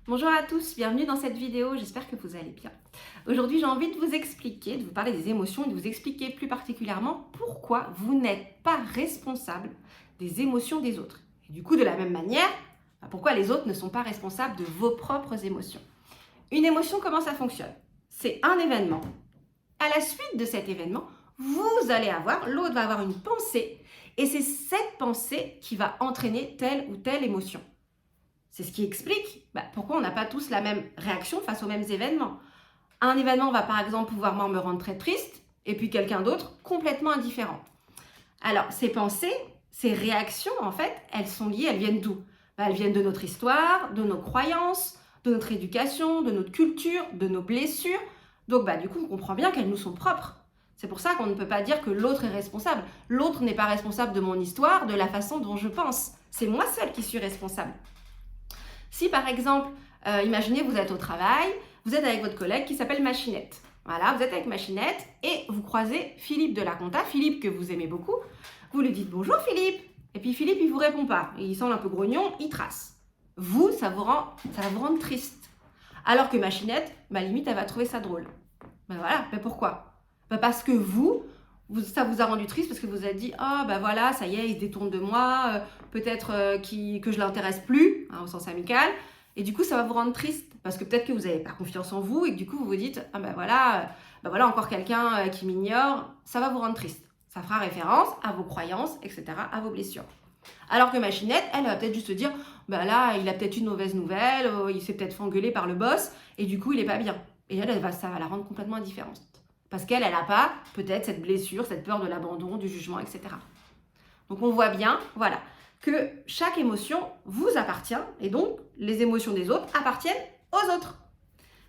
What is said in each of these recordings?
Bonjour à tous, bienvenue dans cette vidéo, j'espère que vous allez bien. Aujourd'hui j'ai envie de vous expliquer, de vous parler des émotions et de vous expliquer plus particulièrement pourquoi vous n'êtes pas responsable des émotions des autres. Et du coup de la même manière, pourquoi les autres ne sont pas responsables de vos propres émotions. Une émotion, comment ça fonctionne? C'est un événement. À la suite de cet événement, l'autre va avoir une pensée et c'est cette pensée qui va entraîner telle ou telle émotion. C'est ce qui explique pourquoi on n'a pas tous la même réaction face aux mêmes événements. Un événement va par exemple pouvoir me rendre très triste et puis quelqu'un d'autre complètement indifférent. Alors ces pensées, ces réactions en fait, elles sont liées, elles viennent d'où? Elles viennent de notre histoire, de nos croyances, de notre éducation, de notre culture, de nos blessures. Donc du coup on comprend bien qu'elles nous sont propres. C'est pour ça qu'on ne peut pas dire que l'autre est responsable. L'autre n'est pas responsable de mon histoire, de la façon dont je pense. C'est moi seule qui suis responsable. Si par exemple, imaginez vous êtes au travail, vous êtes avec votre collègue qui s'appelle Machinette. Voilà, vous êtes avec Machinette et vous croisez Philippe de la compta, Philippe que vous aimez beaucoup. Vous lui dites bonjour Philippe. Et puis Philippe, il vous répond pas. Il semble un peu grognon, il trace. Vous, ça va vous rendre triste. Alors que Machinette, limite, elle va trouver ça drôle. Voilà, pourquoi? Parce que ça vous a rendu triste parce que vous vous êtes dit « Ah, voilà, ça y est, il se détourne de moi, peut-être que je l'intéresse plus, au sens amical. » Et du coup, ça va vous rendre triste parce que peut-être que vous n'avez pas confiance en vous et que du coup, vous vous dites « Ah, voilà, encore quelqu'un qui m'ignore. » Ça va vous rendre triste. Ça fera référence à vos croyances, etc., à vos blessures. Alors que Machinette, elle va peut-être juste se dire « Là, il a peut-être une mauvaise nouvelle, il s'est peut-être fait engueuler par le boss et du coup, il n'est pas bien. » Et ça va la rendre complètement indifférente. Parce qu'elle n'a pas peut-être cette blessure, cette peur de l'abandon, du jugement, etc. Donc on voit bien, voilà, que chaque émotion vous appartient et donc les émotions des autres appartiennent aux autres.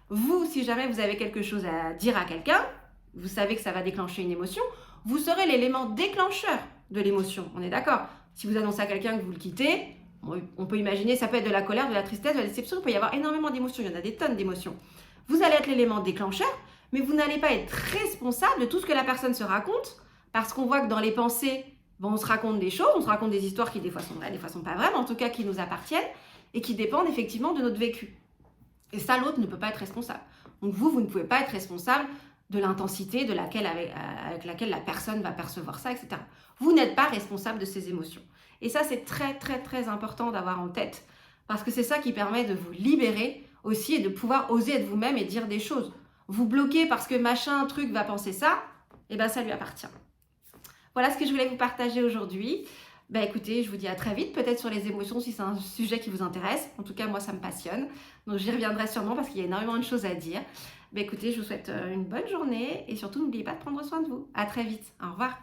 Vous, si jamais vous avez quelque chose à dire à quelqu'un, vous savez que ça va déclencher une émotion, vous serez l'élément déclencheur de l'émotion, on est d'accord? Si vous annoncez à quelqu'un que vous le quittez, on peut imaginer, ça peut être de la colère, de la tristesse, de la déception, il peut y avoir énormément d'émotions, il y en a des tonnes d'émotions. Vous allez être l'élément déclencheur, mais vous n'allez pas être responsable de tout ce que la personne se raconte, parce qu'on voit que dans les pensées, on se raconte des choses, on se raconte des histoires qui des fois sont vraies, des fois sont pas vraies, mais en tout cas qui nous appartiennent et qui dépendent effectivement de notre vécu. Et ça, l'autre ne peut pas être responsable. Donc vous ne pouvez pas être responsable de l'intensité avec laquelle la personne va percevoir ça, etc. Vous n'êtes pas responsable de ces émotions. Et ça, c'est très, très, très important d'avoir en tête, parce que c'est ça qui permet de vous libérer aussi et de pouvoir oser être vous-même et dire des choses. Vous bloquez parce que machin, truc va penser ça, et ça lui appartient. Voilà ce que je voulais vous partager aujourd'hui. Écoutez, je vous dis à très vite, peut-être sur les émotions si c'est un sujet qui vous intéresse. En tout cas, moi, ça me passionne. Donc, j'y reviendrai sûrement parce qu'il y a énormément de choses à dire. Écoutez, je vous souhaite une bonne journée et surtout, n'oubliez pas de prendre soin de vous. À très vite. Au revoir.